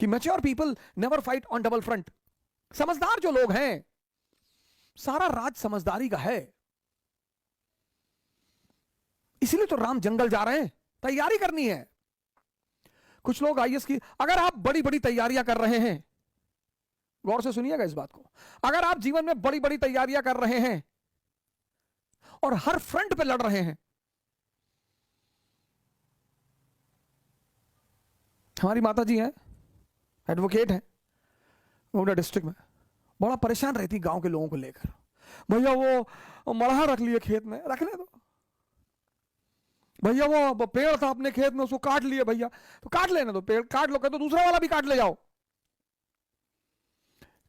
कि mature people never fight on double front. समझदार जो लोग हैं, सारा राज समझदारी का है। इसीलिए तो राम जंगल जा रहे हैं, तैयारी करनी है। कुछ लोग आईएएस की, अगर आप बड़ी बड़ी तैयारियां कर रहे हैं, गौर से सुनिएगा इस बात को, अगर आप जीवन में बड़ी बड़ी तैयारियां कर रहे हैं और हर फ्रंट पे लड़ रहे हैं, हमारी माता जी हैं, एडवोकेट हैं गोंडा डिस्ट्रिक्ट में, बड़ा परेशान रहती गांव के लोगों को लेकर। भैया वो मड़हा रख लिए खेत में, रखने दो भैया, वो पेड़ था अपने खेत में उसको काट लिए भैया, तो काट लेने दो, पेड़ काट लो, कहते तो दूसरा वाला भी काट ले जाओ।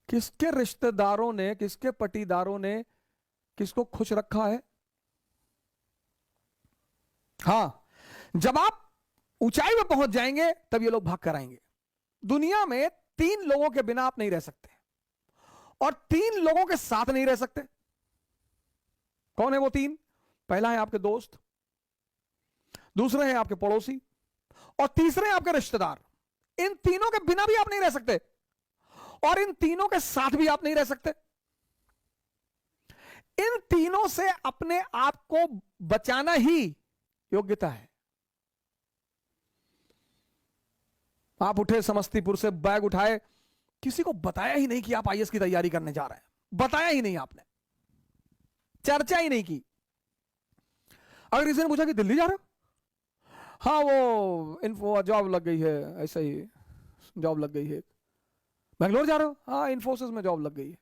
किसके रिश्तेदारों ने, किसके पटीदारों ने किसको खुश रखा है? हां, जब आप ऊंचाई में पहुंच जाएंगे तब ये लोग भाग कर आएंगे। दुनिया में 3 लोगों के बिना आप नहीं रह सकते और 3 लोगों के साथ नहीं रह सकते। कौन है वो 3? पहला है आपके दोस्त, दूसरे हैं आपके पड़ोसी और तीसरे हैं आपके रिश्तेदार। इन तीनों के बिना भी आप नहीं रह सकते और इन तीनों के साथ भी आप नहीं रह सकते। इन तीनों से अपने आप को बचाना ही योग्यता है। आप उठे समस्तीपुर से, बैग उठाए, किसी को बताया ही नहीं कि आप आईएएस की तैयारी करने जा रहे हैं, बताया ही नहीं आपने, चर्चा ही नहीं की। अगर किसी ने पूछा कि दिल्ली जा रहे हो, हाँ वो इन्फो जॉब लग गई है, ऐसा ही जॉब लग गई है। बेंगलोर जा रहे हो, हाँ इन्फोसिस में जॉब लग गई है।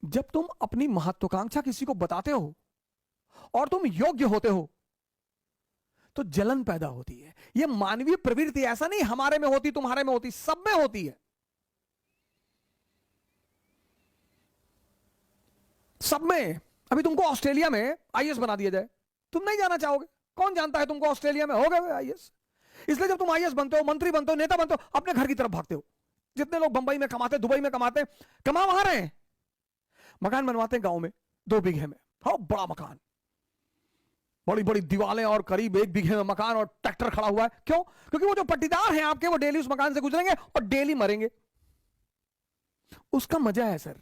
जब तुम अपनी महत्वाकांक्षा किसी को बताते हो और तुम योग्य होते हो तो जलन पैदा होती है। यह मानवीय प्रवृत्ति, ऐसा नहीं हमारे में होती, तुम्हारे में होती, सब में होती है, सब में। अभी तुमको ऑस्ट्रेलिया में आईएएस बना दिया जाए, तुम नहीं जाना चाहोगे। कौन जानता है तुमको ऑस्ट्रेलिया में हो गए आईएएस। इसलिए जब तुम आईएएस बनते हो, मंत्री बनते हो, नेता बनते हो, अपने घर की तरफ भागते हो। जितने लोग बंबई में कमाते, दुबई में कमाते, कमा वहां रहे हैं, मकान बनवाते हैं गांव में 2 बीघे में, हाँ बड़ा मकान, बड़ी बड़ी दीवारें और करीब 1 बीघे में मकान और ट्रैक्टर खड़ा हुआ है। क्यों? क्योंकि वो जो पट्टीदार हैं आपके, वो डेली उस मकान से गुजरेंगे और डेली मरेंगे। उसका मजा है सर।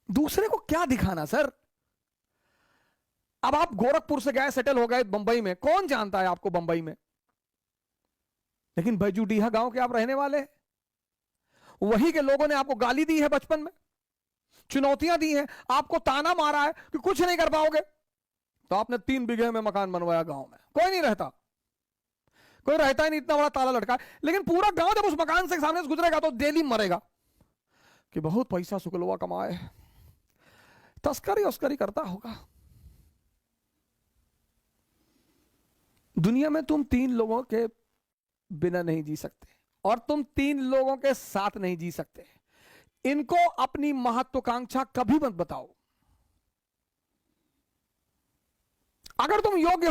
दूसरे को क्या दिखाना सर। अब आप गोरखपुर से गए, सेटल हो गए बंबई में, कौन जानता है आपको बंबई में, लेकिन बैजूडीहा गांव के आप रहने वाले हैं। वही के लोगों ने आपको गाली दी है बचपन में, चुनौतियां दी हैं, आपको ताना मारा है कि कुछ नहीं कर पाओगे, तो आपने 3 बीघे में मकान बनवाया गांव में। कोई नहीं रहता, कोई रहता ही नहीं, इतना बड़ा ताला लटका है। लेकिन पूरा गांव जब उस मकान से सामने से गुजरेगा तो डेली मरेगा कि बहुत पैसा सुकलवा कमाए, तस्करी उस्करी करता होगा। दुनिया में तुम 3 लोगों के बिना नहीं जी सकते और तुम 3 लोगों के साथ नहीं जी सकते। इनको अपनी महत्वाकांक्षा कभी मत बताओ। अगर तुम योग्य